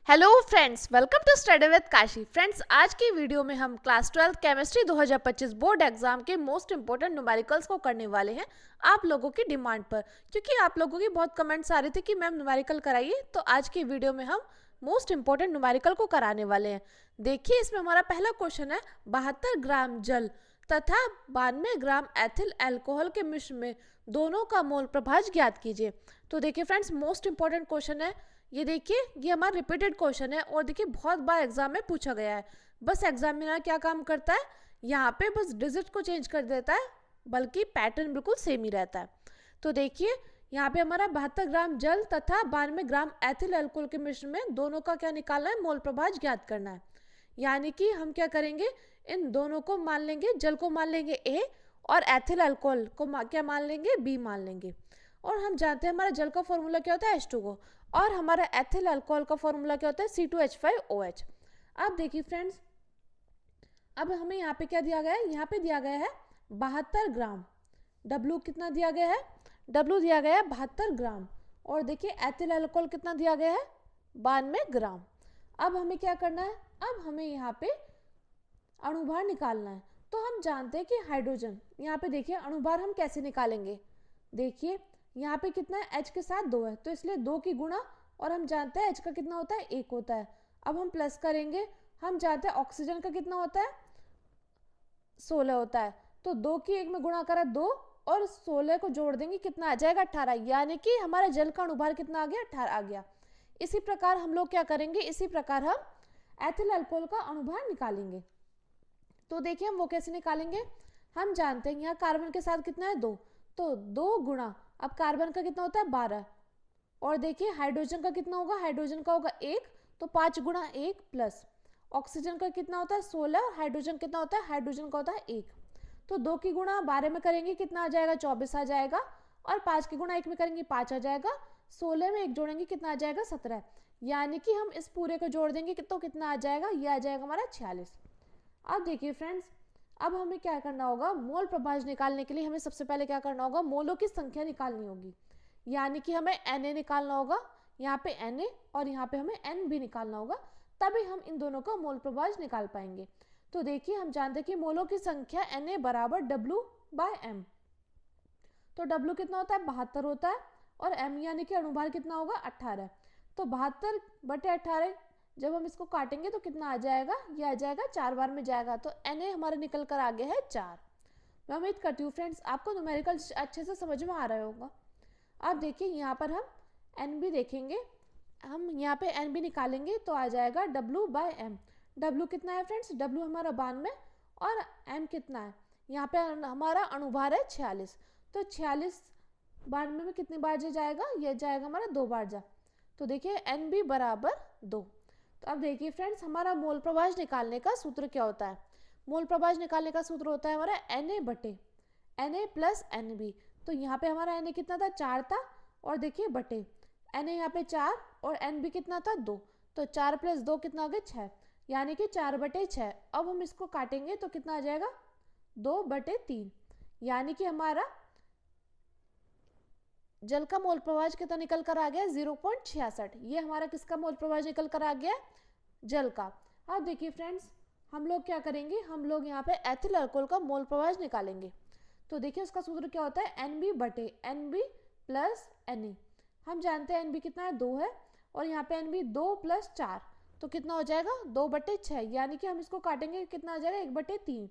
Hello friends, welcome to study with Kashi. Friends, आज की video में हम क्लास 12 केमिस्ट्री 2025 बोर्ड एग्जाम के मोस्ट इंपोर्टेंट न्यूमेरिकल्स को करने वाले हैं आप लोगों की डिमांड पर, क्योंकि आप लोगों की बहुत कमेंट्स आ रहे थे कि मैम न्यूमेरिकल कराइए। तो आज की वीडियो में हम मोस्ट इंपोर्टेंट न्यूमेरिकल को कराने वाले हैं। देखिए, इसमें हमारा पहला क्वेश्चन है 72 ग्राम जल तथा 92 ग्राम एथिल अल्कोहल के मिश्रण में दोनों का मोल प्रभाज ज्ञात कीजिए। तो देखिए फ्रेंड्स, मोस्ट इंपोर्टेंट क्वेश्चन है ये। देखिए, ये हमारा रिपीटेड क्वेश्चन है और देखिए बहुत बार एग्जाम में पूछा गया है। बस एग्जामिनर क्या काम करता है, यहाँ पे बस डिजिट को चेंज कर देता है, बल्कि पैटर्न बिल्कुल सेम ही रहता है। तो देखिए, यहाँ पे हमारा 72 ग्राम जल तथा 92 ग्राम एथिल अल्कोहल के मिश्रण में दोनों का क्या निकालना है, मोल प्रभाज ज्ञात करना है। यानी कि हम क्या करेंगे, इन दोनों को मान लेंगे, जल को मान लेंगे A और एथिल अल्कोहल को क्या मान लेंगे, B मान लेंगे। और हम जानते हैं हमारा जल का फॉर्मूला क्या होता है, H2O, और हमारा एथिल अल्कोहल का फॉर्मूला क्या होता है, C2H5OH। अब देखिए फ्रेंड्स, अब हमें यहाँ पे क्या दिया गया है, यहाँ पे दिया गया है 72 ग्राम। W कितना दिया गया है, W दिया गया है 72 ग्राम। और देखिए एथिल अल्कोहल कितना दिया गया है, 92 ग्राम। अब हमें क्या करना है, अब हमें यहाँ पे अणुभार निकालना है। तो हम जानते हैं कि हाइड्रोजन, यहाँ पे देखिए अणुभार हम कैसे निकालेंगे। देखिए यहाँ पे कितना है, H के साथ 2 है, तो इसलिए 2 की गुणा, और हम जानते हैं H का कितना होता है, 1 होता है। अब हम प्लस करेंगे, हम जानते हैं ऑक्सीजन का कितना होता है, 16 होता है। तो 2 की 1 में गुणा करा 2 और 16 को जोड़ देंगे, कितना आ जाएगा, 18। यानी कि हमारा जल का अणुभार कितना आ गया, 18 आ गया। इसी प्रकार हम लोग क्या करेंगे, इसी प्रकार हम एथिल अल्कोहल का अणुभार निकालेंगे। तो देखिए हम वो कैसे निकालेंगे, हम जानते हैं यहाँ कार्बन के साथ कितना है, 2, तो 2 गुणा, अब कार्बन का कितना होता है, 12, और देखिए हाइड्रोजन का कितना होगा, हाइड्रोजन का होगा 1, तो 5 गुणा 1 प्लस ऑक्सीजन का कितना होता है, 16, और हाइड्रोजन कितना होता है, हाइड्रोजन का होता है 1। तो 2 की गुणा 12 में करेंगे, कितना आ जाएगा, 24 आ जाएगा, और 5 की गुणा 1 में करेंगे, 5 आ जाएगा, 16 में 1 जोड़ेंगे, कितना आ जाएगा, 17। यानी कि हम इस पूरे को जोड़ देंगे तो कितना आ जाएगा, ये आ जाएगा हमारा 46। अब देखिए फ्रेंड्स, अब हमें क्या करना होगा, मोल प्रभाज निकालने के लिए हमें सबसे पहले क्या करना होगा, मोलों की संख्या निकालनी होगी। यानी कि हमें Na निकालना होगा, यहाँ पे Na, और यहाँ पे हमें N भी निकालना होगा, तभी हम इन दोनों का मोल प्रभाज निकाल पाएंगे। तो देखिए हम जानते हैं कि मोलों की संख्या Na बराबर W/M। तो W कितना होता है, 72 होता है, और M यानी कि अणुभार कितना होगा, 18। तो 72/18, जब हम इसको काटेंगे तो कितना आ जाएगा, ये आ जाएगा 4 बार में जाएगा, तो Na हमारा निकल कर आ गया है 4। मैं उम्मीद करती हूँ फ्रेंड्स आपको न्यूमेरिकल अच्छे से समझ में आ रहा होगा। अब देखिए यहाँ पर हम Nb देखेंगे, हम यहाँ पे Nb निकालेंगे तो आ जाएगा W/M। W कितना है फ्रेंड्स, W हमारा 92, और M कितना है, यहाँ पे हमारा अणुभार है 46, तो 46 92 में कितनी बार जाएगा, ये जाएगा हमारा 2 बार जा। तो देखिए Nb बराबर 2। तो अब देखिए फ्रेंड्स, हमारा मोल प्रभाज निकालने का सूत्र क्या होता है, मोल प्रभाज निकालने का सूत्र होता है हमारा Na प्लस Nb। तो यहाँ पे हमारा Na कितना था, 4 था, और देखिए बटे Na यहाँ पे 4, और Nb कितना था, 2, तो 4 + 2 कितना आ गया, 6, यानी कि 4/6। अब हम इसको काटेंगे तो कितना आ जाएगा, 2/3। यानी कि हमारा जल का मोल प्रभाज कितना निकल कर आ गया, 0.66। ये हमारा किसका मोल प्रभाज निकल कर आ गया, जल का। अब देखिए फ्रेंड्स, हम लोग क्या करेंगे, हम लोग यहाँ पे एथिल अल्कोहल का मोल प्रभाज निकालेंगे। तो देखिए उसका सूत्र क्या होता है, NB प्लस Na। हम जानते हैं NB कितना है, 2 है, और यहाँ पे NB 2 + 4, तो कितना हो जाएगा, 2/6। यानी कि हम इसको काटेंगे, कितना आ जाएगा, 1/3।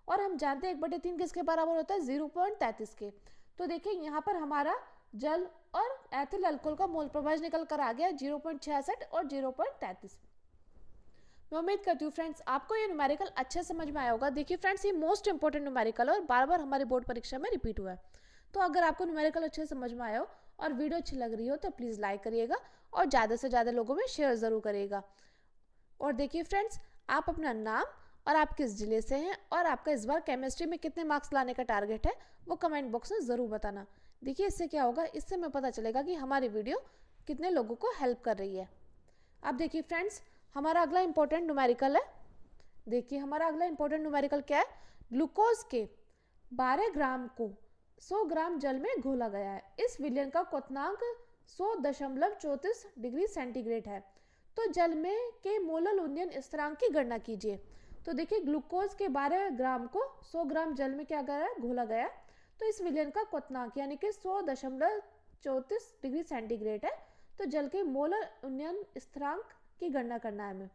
और हम जानते हैं 1/3 किसके बराबर होता है, 0.33 के। तो देखिए यहाँ पर हमारा जल और एथिल अल्कोहल का मोल प्रभाज निकल कर आ गया 0.66 और 0.33। मैं उम्मीद करती हूँ फ्रेंड्स आपको ये न्यूमेरिकल अच्छे समझ में आया होगा। देखिए फ्रेंड्स, ये मोस्ट इंपॉर्टेंट न्यूमेरिकल और बार बार हमारी बोर्ड परीक्षा में रिपीट हुआ है। तो अगर आपको न्यूमेरिकल अच्छे समझ में आया हो और वीडियो अच्छी लग रही हो तो प्लीज़ लाइक करिएगा और ज़्यादा से ज़्यादा लोगों में शेयर ज़रूर करिएगा। और देखिए फ्रेंड्स, आप अपना नाम और आप किस जिले से हैं और आपका इस बार केमिस्ट्री में कितने मार्क्स लाने का टारगेट है वो कमेंट बॉक्स में ज़रूर बताना। देखिए इससे क्या होगा, इससे हमें पता चलेगा कि हमारी वीडियो कितने लोगों को हेल्प कर रही है। अब देखिए फ्रेंड्स, हमारा अगला इंपॉर्टेंट न्यूमेरिकल है। देखिए हमारा अगला इंपॉर्टेंट न्यूमेरिकल क्या है, ग्लूकोज के 12 ग्राम को 100 ग्राम जल में घोला गया है। इस विलयन का क्वथनांक 100.34 डिग्री सेंटीग्रेड है। तो जल में के मोलल उन्नयन स्थिरांक की गणना कीजिए। तो देखिए ग्लूकोज के 12 ग्राम को 100 ग्राम जल में क्या करा घोला गया, तो इस विलयन का क्वथनांक यानी कि 100.34 डिग्री सेंटीग्रेड है। तो जल के मोलर उन्नयन स्थिरांक की गणना करना है हमें।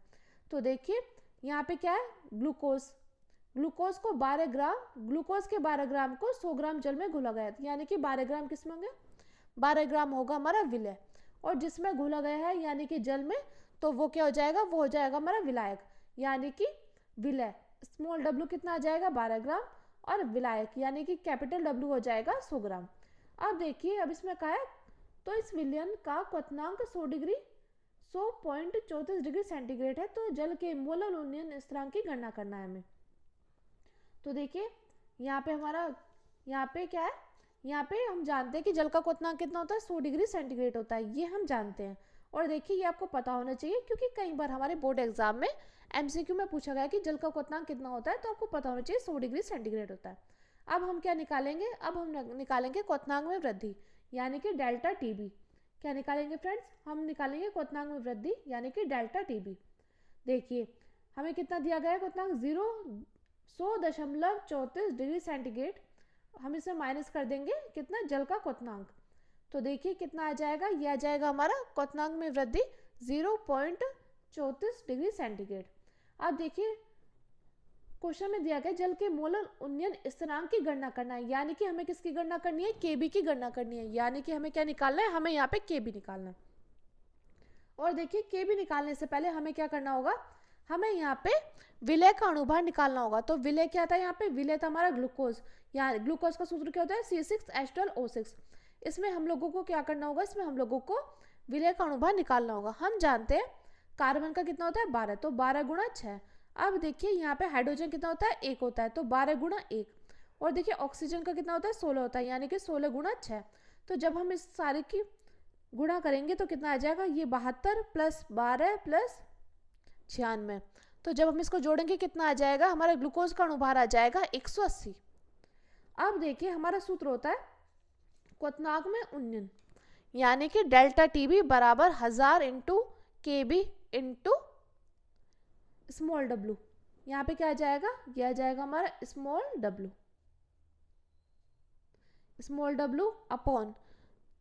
तो देखिए यहाँ पे क्या है, ग्लूकोज को 12 ग्राम, ग्लूकोज के 12 ग्राम को 100 ग्राम जल में घोला गया, यानी कि 12 ग्राम किस में होंगे, 12 ग्राम होगा हमारा विलय, और जिसमें घोला गया है यानी कि जल में, तो वो क्या हो जाएगा, वो हो जाएगा हमारा विलायक, यानी कि विलय स्मॉल w कितना आ जाएगा 12 ग्राम, और विलायक यानी कि कैपिटल W हो जाएगा 100 ग्राम। अब देखिए अब इसमें कहा है, तो इस विलयन का क्वथनांक 100.34 डिग्री सेंटीग्रेड है। तो जल के मोलर उन्नयन स्थिरांक की गणना करना है हमें। तो देखिए यहाँ पे हमारा, यहाँ पे क्या है, यहाँ पे हम जानते हैं कि जल का क्वथनांक कितना होता है, 100 डिग्री सेंटीग्रेड होता है, ये हम जानते हैं। और देखिए ये आपको पता होना चाहिए, क्योंकि कई बार हमारे बोर्ड एग्जाम में MCQ में पूछा गया कि जल का क्वथनांक कितना होता है, तो आपको पता होना चाहिए 100 डिग्री सेंटीग्रेड होता है। अब हम क्या निकालेंगे, अब हम निकालेंगे क्वथनांक में वृद्धि यानी कि डेल्टा TB। क्या निकालेंगे फ्रेंड्स, हम निकालेंगे क्वथनांक में वृद्धि यानी कि डेल्टा TB। देखिए हमें कितना दिया गया है क्वथनांक 100.34 डिग्री सेंटीग्रेड, हम इसे माइनस कर देंगे कितना, जल का क्वथनांक। तो देखिए कितना आ जाएगा, ये आ जाएगा हमारा क्वथनांक में वृद्धि 0.34 डिग्री सेंटीग्रेड। अब देखिए क्वेश्चन में दिया गया जल के मोलर उन्नयन स्थिरांक की गणना करना है, यानी कि हमें किसकी गणना करनी है, KB की गणना करनी है, यानी कि हमें क्या निकालना है, हमें यहाँ पे KB निकालना है। और देखिए KB निकालने से पहले हमें क्या करना होगा, हमें यहाँ पे विलय का अणुभार निकालना होगा। तो विलय क्या था, यहाँ पे विलय था हमारा ग्लूकोज, यहाँ ग्लूकोज का सूत्र क्या होता है, C6H12O6। इसमें हम लोगों को क्या करना होगा, इसमें हम लोगों को विलय का अणुभार निकालना होगा। हम जानते हैं कार्बन का कितना होता है 12, तो 12 गुणा 6। अब देखिए यहाँ पे हाइड्रोजन कितना होता है 1 होता है, तो 12 गुणा 1। और देखिए ऑक्सीजन का कितना होता है 16 होता है, यानी कि 16 गुणा 6। तो जब हम इस सारे की गुणा करेंगे तो कितना आ जाएगा, ये 72 प्लस 12 प्लस 96। तो जब हम इसको जोड़ेंगे कितना आ जाएगा, हमारा ग्लूकोज का अणुभार आ जाएगा 180। अब देखिए हमारा सूत्र होता है क्वथनांक में उन्नयन, यानी कि डेल्टा TB बराबर 1000 into KB into small w। यहाँ पे क्या आ जाएगा, यह आ जाएगा हमारा small w upon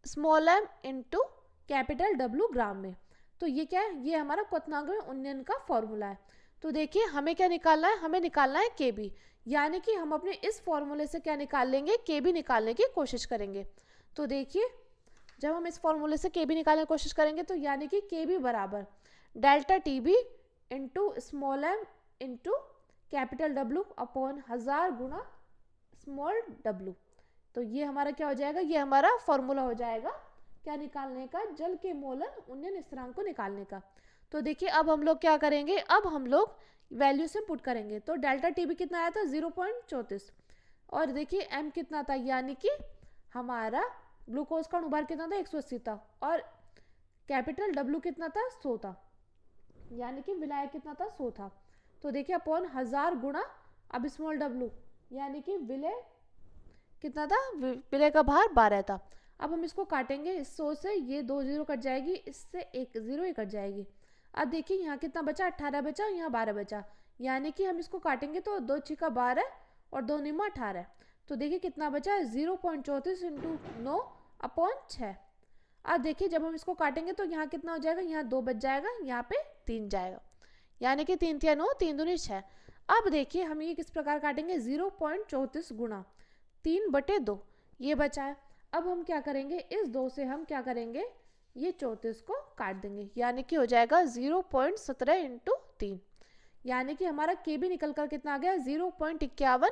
small m into capital W ग्राम में। तो ये क्या है, ये हमारा क्वथनांक में उन्नयन का फॉर्मूला है। तो देखिए हमें क्या निकालना है, हमें निकालना है KB, यानी कि हम अपने इस फॉर्मूले से क्या निकाल लेंगे, KB निकालने की कोशिश करेंगे। तो देखिए जब हम इस फॉर्मूले से KB निकालने की कोशिश करेंगे तो यानी कि KB बराबर delta TB into small m into capital W upon 1000 गुणा स्मॉल w। तो ये हमारा क्या हो जाएगा, ये हमारा फॉर्मूला हो जाएगा क्या निकालने का, जल के मोलर उन्नयन स्थिरांक को निकालने का। तो देखिए अब हम लोग क्या करेंगे, अब हम लोग वैल्यू से पुट करेंगे। तो डेल्टा TB कितना आया था 0.34, और देखिए m कितना था, यानी कि हमारा ग्लूकोज का अणुभार कितना था 180 था, और कैपिटल W कितना था 100 था, यानी कि विलायक कितना था 100 था। तो देखिए अपॉन 1000 गुणा अब स्मॉल w, यानी कि विलय कितना था, विलय का भार 12 था। अब हम इसको काटेंगे, इस 100 से ये 2 0 कट जाएगी, इससे 1 0 ही कट जाएगी। अब देखिए यहाँ कितना बचा, 18 बचा, यहाँ 12 बचा, यानी कि हम इसको काटेंगे तो 2 6 12 और 2 9 18। तो देखिए कितना बचा, 0.34 इंटू 9 अपॉन 6। अब देखिए जब हम इसको काटेंगे तो यहाँ कितना हो जाएगा, यहाँ 2 बच जाएगा, यहाँ पे 3 जाएगा, यानी कि 3 3 9 3 दूनी 6। अब देखिए हम ये किस प्रकार काटेंगे, 0.34 गुणा 3/2 ये बचा है। अब हम क्या करेंगे, इस 2 से हम क्या करेंगे, ये 34 को काट देंगे, यानी कि हो जाएगा 0.17 इंटू 3, यानी कि हमारा KB निकल कर कितना आ गया 0.51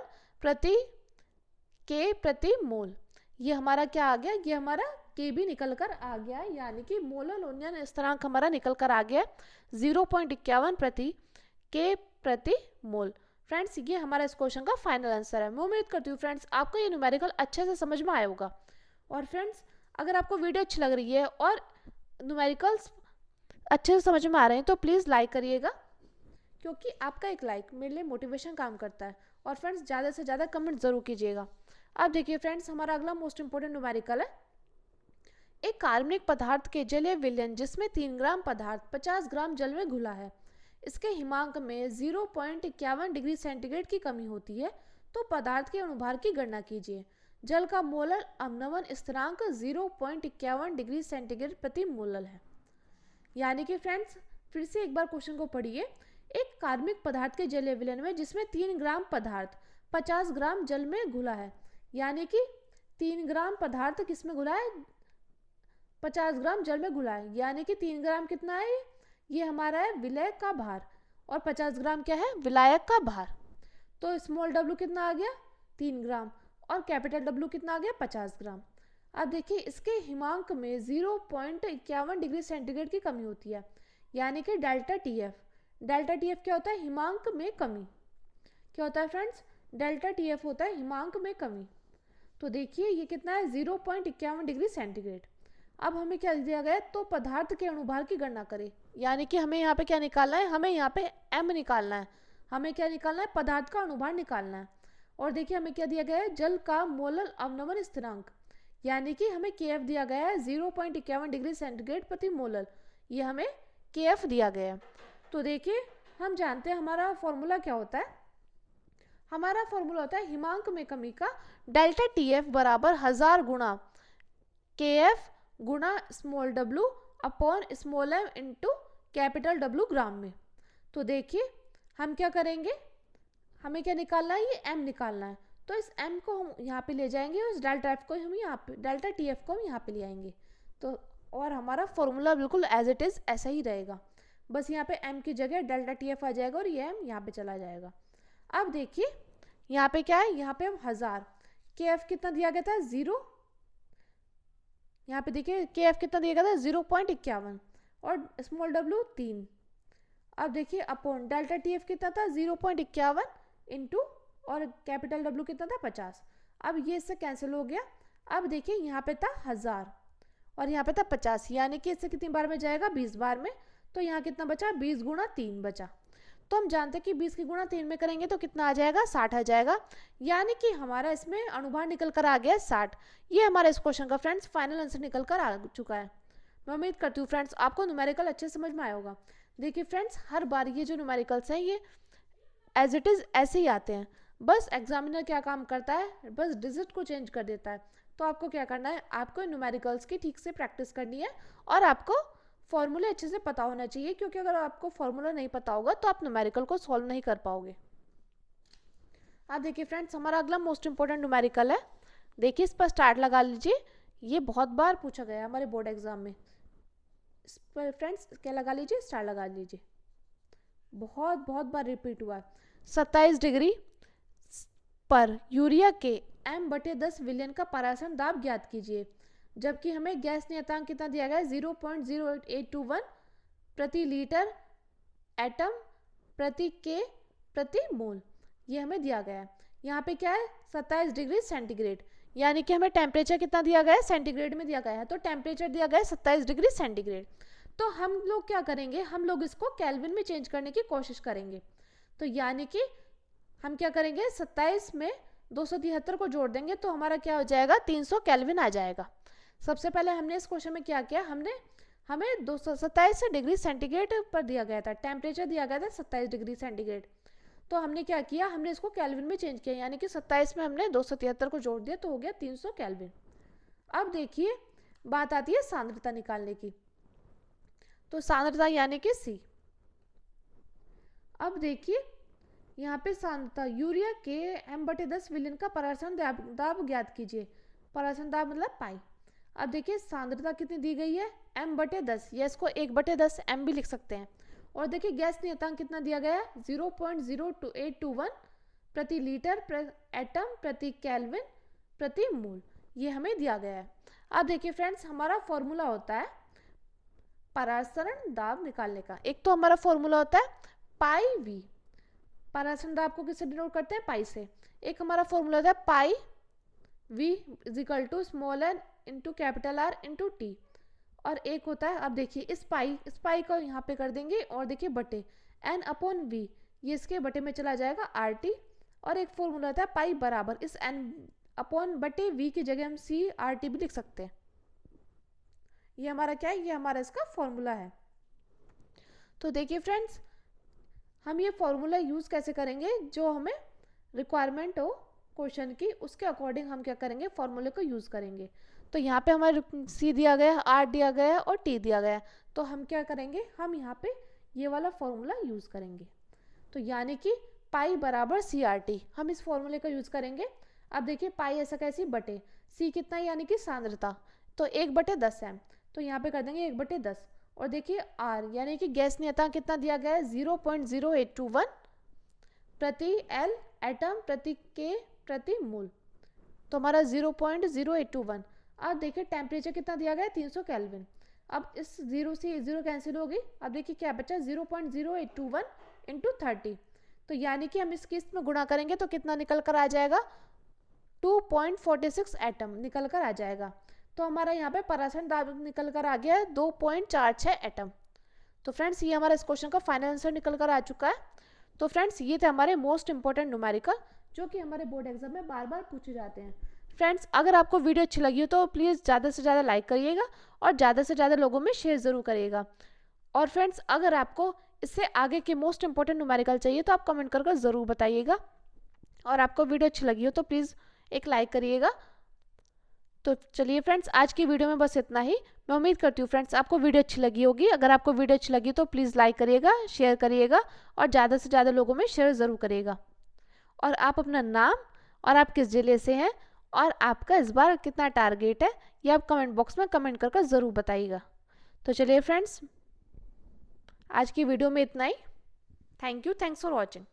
प्रति मोल। ये हमारा क्या आ गया, ये हमारा KB निकल कर आ गया, यानी कि मोलर उन्नयन स्थिरांक हमारा निकल कर आ गया 0.51 प्रति मोल। फ्रेंड्स ये हमारा इस क्वेश्चन का फाइनल आंसर है। मैं उम्मीद करती हूँ फ्रेंड्स आपको ये न्यूमेरिकल अच्छे से समझ में आया होगा। और फ्रेंड्स अगर आपको वीडियो अच्छी लग रही है और न्यूमेरिकल्स अच्छे से समझ में आ रहे हैं तो प्लीज़ लाइक करिएगा, क्योंकि आपका एक लाइक मेरे लिए मोटिवेशन काम करता है। और फ्रेंड्स ज़्यादा से ज़्यादा कमेंट ज़रूर कीजिएगा। अब देखिए फ्रेंड्स हमारा अगला मोस्ट इंपॉर्टेंट न्यूमेरिकल है एक कार्बनिक पदार्थ के जलीय विलयन जिसमें 3 ग्राम पदार्थ 50 ग्राम जल में घुला है, इसके हिमांक में 0.51 डिग्री सेंटीग्रेड की कमी होती है, तो पदार्थ के अणुभार की गणना कीजिए। जल का मोलर अवनमन स्थिरांक 0.51 डिग्री सेंटीग्रेड प्रति मोलर है। यानी कि फ्रेंड्स फिर से एक बार क्वेश्चन को पढ़िए। एक कार्बनिक पदार्थ के जलीय विलयन में जिसमें 3 ग्राम पदार्थ 50 ग्राम जल में घुला है, यानी कि 3 ग्राम पदार्थ किस में घुला है, 50 ग्राम जल में घुला है, यानी कि 3 ग्राम कितना है, ये हमारा है विलय का भार, और 50 ग्राम क्या है, विलायक का भार। तो स्मॉल डब्ल्यू कितना आ गया, 3 ग्राम, और कैपिटल डब्ल्यू कितना आ गया, 50 ग्राम। अब देखिए इसके हिमांक में 0.51 डिग्री सेंटीग्रेड की कमी होती है, यानी कि delta T F. Delta T F क्या होता है, हिमांक में कमी। क्या होता है फ्रेंड्स, डेल्टा टी एफ होता है हिमांक में कमी। तो देखिए ये कितना है, 0.51 डिग्री सेंटीग्रेड। अब हमें क्या दिया गया है, तो पदार्थ के अणुभार की गणना करें, यानी कि हमें यहाँ पे क्या निकालना है, हमें यहाँ पे m निकालना है। हमें क्या निकालना है, पदार्थ का अणुभार निकालना है। और देखिए हमें क्या दिया गया है, जल का मोलर अवनमन स्थिरांक, यानी कि हमें kf दिया गया है 0.51 डिग्री सेंटीग्रेड प्रति मोलर, ये हमें kf दिया गया है। तो देखिए हम जानते हैं हमारा फॉर्मूला क्या होता है, हमारा फॉर्मूला होता है हिमांक में कमी का डेल्टा टी एफ बराबर 1000 गुणा kf गुणा small w upon small m into capital W ग्राम में। तो देखिए हम क्या करेंगे, हमें क्या निकालना है, ये m निकालना है। तो इस m को हम यहाँ पे ले जाएंगे और इस डेल्टा f को हम यहाँ पे, डेल्टा टी एफ को हम यहाँ पे ले आएंगे। तो और हमारा फॉर्मूला बिल्कुल एज इट इज़ ऐसा ही रहेगा, बस यहाँ पे m की जगह डेल्टा टी एफ आ जाएगा और ये m यहाँ पे चला जाएगा। अब देखिए यहाँ पे क्या है, यहाँ पे हम 1000, kf कितना दिया गया था, 0, यहाँ पे देखिए kf कितना दिया गया था, 0.51, और स्मॉल w 3। अब देखिए अपॉन डेल्टा टी एफ कितना था, 0.51 इंटू, और कैपिटल W कितना था, 50। अब ये इससे कैंसिल हो गया। अब देखिए यहाँ पे था 1000 और यहाँ पे था 50, यानी कि इससे कितनी बार में जाएगा, 20 बार में। तो यहाँ कितना बचा, 20 गुणा 3 बचा। तो हम जानते हैं कि 20 की गुणा 3 में करेंगे तो कितना आ जाएगा, 60 आ जाएगा, यानी कि हमारा इसमें अणुभार निकल कर आ गया 60। ये हमारा इस क्वेश्चन का फ्रेंड्स फाइनल आंसर निकल कर आ चुका है। मैं उम्मीद करती हूँ फ्रेंड्स आपको न्यूमेरिकल अच्छे समझ में आया होगा। देखिए फ्रेंड्स हर बार ये जो न्यूमेरिकल्स हैं ये एज इट इज़ ऐसे ही आते हैं, बस एग्जामिनर क्या काम करता है, बस डिजिट को चेंज कर देता है। तो आपको क्या करना है, आपको न्यूमेरिकल्स की ठीक से प्रैक्टिस करनी है और आपको फॉर्मूले अच्छे से पता होना चाहिए, क्योंकि अगर आपको फॉर्मूला नहीं पता होगा तो आप न्यूमेरिकल को सॉल्व नहीं कर पाओगे। अब देखिए फ्रेंड्स हमारा अगला मोस्ट इंपॉर्टेंट न्यूमेरिकल है। देखिए इस पर स्टार्ट लगा लीजिए, ये बहुत बार पूछा गया है हमारे बोर्ड एग्जाम में। इस पर फ्रेंड्स क्या लगा लीजिए, स्टार लगा लीजिए, बहुत बहुत बार रिपीट हुआ है। 27 डिग्री पर यूरिया के m/10 विलयन का परासरण दाब ज्ञात कीजिए, जबकि हमें गैस नियतांक कितना दिया गया है, 0.0821 प्रति लीटर एटम प्रति के प्रति मोल, ये हमें दिया गया है। यहाँ पे क्या है, 27 डिग्री सेंटीग्रेड, यानी कि हमें टेम्परेचर कितना दिया गया है, सेंटीग्रेड में दिया गया है, तो टेम्परेचर दिया गया है 27 डिग्री सेंटीग्रेड। तो हम लोग क्या करेंगे, हम लोग इसको केल्विन में चेंज करने की कोशिश करेंगे। तो यानी कि हम क्या करेंगे, 27 में 273 को जोड़ देंगे तो हमारा क्या हो जाएगा, 300 केल्विन आ जाएगा। सबसे पहले हमने इस क्वेश्चन में क्या किया, हमें 227 डिग्री सेंटीग्रेड पर दिया गया था, टेम्परेचर दिया गया था 27 डिग्री सेंटीग्रेड। तो हमने क्या किया, हमने इसको केल्विन में चेंज किया, यानी कि 27 में हमने 273 को जोड़ दिया तो हो गया 300 केल्विन। अब देखिए बात आती है सांद्रता निकालने की, तो सांद्रता यानी कि C। अब देखिए यहाँ पे सांद्रता यूरिया के m/10 विलयन का परासरण दाब ज्ञात कीजिए, परासरण दाब मतलब पाई। अब देखिए सांद्रता कितनी दी गई है, m/10, या इसको 1/10 m भी लिख सकते हैं। और देखिए गैस नियतांक कितना दिया गया है, 0.0821 प्रति लीटर एटम प्रति केल्विन प्रति मोल, ये हमें दिया गया है। अब देखिए फ्रेंड्स हमारा फॉर्मूला होता है परासरण दाब निकालने का, एक तो हमारा फॉर्मूला होता है पाई वी, परासरण दाब को किससे डिनोट करते हैं, पाई से। एक हमारा फॉर्मूला होता है pi V is equal to small n into capital R into T, और एक होता है, अब देखिए इस पाई को यहाँ पे कर देंगे और देखिए बटे एन अपॉन वी, ये इसके बटे में चला जाएगा आर टी। और एक फॉर्मूला होता है पाई बराबर इस एन अपॉन बटे वी की जगह हम सी आर टी भी लिख सकते हैं। ये हमारा क्या है, ये हमारा इसका फॉर्मूला है। तो देखिए फ्रेंड्स, हम ये फॉर्मूला यूज़ कैसे करेंगे, जो हमें रिक्वायरमेंट हो क्वेश्चन की, उसके अकॉर्डिंग हम क्या करेंगे, फॉर्मूले को यूज़ करेंगे। तो यहाँ पे हमारे सी दिया गया है, आर दिया गया है और टी दिया गया है, तो हम क्या करेंगे, हम यहाँ पे ये वाला फॉर्मूला यूज़ करेंगे। तो यानी कि पाई बराबर सी आर टी, हम इस फॉर्मूले का यूज़ करेंगे। अब देखिए पाई ऐसा कैसी, बटे सी कितना है, यानी कि सांद्रता, तो 1/10 है, तो यहाँ पे कर देंगे 1/10। और देखिए आर यानी कि गैस नियतांक कितना दिया गया है, 0.0821 प्रति एल एटम प्रति के प्रति मोल, तो हमारा 0.0821। अब देखिए टेम्परेचर कितना दिया गया है, 300 केल्विन। अब इस जीरो से जीरो कैंसिल होगी, अब देखिए क्या बचा, 0.0821 इंटू 30, तो यानी कि हम इस किस्त में गुणा करेंगे तो कितना निकल कर आ जाएगा, 2.46 एटम निकल कर आ जाएगा। तो हमारा यहाँ पे परसेंट दाब निकल कर आ गया है 2.46 एटम। तो फ्रेंड्स ये हमारा इस क्वेश्चन का फाइनल आंसर निकल कर आ चुका है। तो फ्रेंड्स ये थे हमारे मोस्ट इंपॉर्टेंट न्यूमेरिकल, जो कि हमारे बोर्ड एग्जाम में बार बार पूछे जाते हैं। फ्रेंड्स अगर आपको वीडियो अच्छी लगी हो तो प्लीज़ ज़्यादा से ज़्यादा लाइक करिएगा और ज़्यादा से ज़्यादा लोगों में शेयर ज़रूर करिएगा। और फ्रेंड्स अगर आपको इससे आगे के मोस्ट इंपॉर्टेंट न्यूमेरिकल चाहिए तो आप कमेंट कर ज़रूर बताइएगा। और आपको वीडियो अच्छी लगी हो तो प्लीज़ एक लाइक करिएगा। तो चलिए फ्रेंड्स आज की वीडियो में बस इतना ही। मैं उम्मीद करती हूँ फ्रेंड्स आपको वीडियो अच्छी लगी होगी। अगर आपको वीडियो अच्छी लगी तो प्लीज़ लाइक करिएगा, शेयर करिएगा और ज़्यादा से ज़्यादा लोगों में शेयर ज़रूर करिएगा। और आप अपना नाम और आप किस जिले से हैं और आपका इस बार कितना टारगेट है, ये आप कमेंट बॉक्स में कमेंट कर ज़रूर बताइएगा। तो चलिए फ्रेंड्स आज की वीडियो में इतना ही। Thank you, thanks for watching.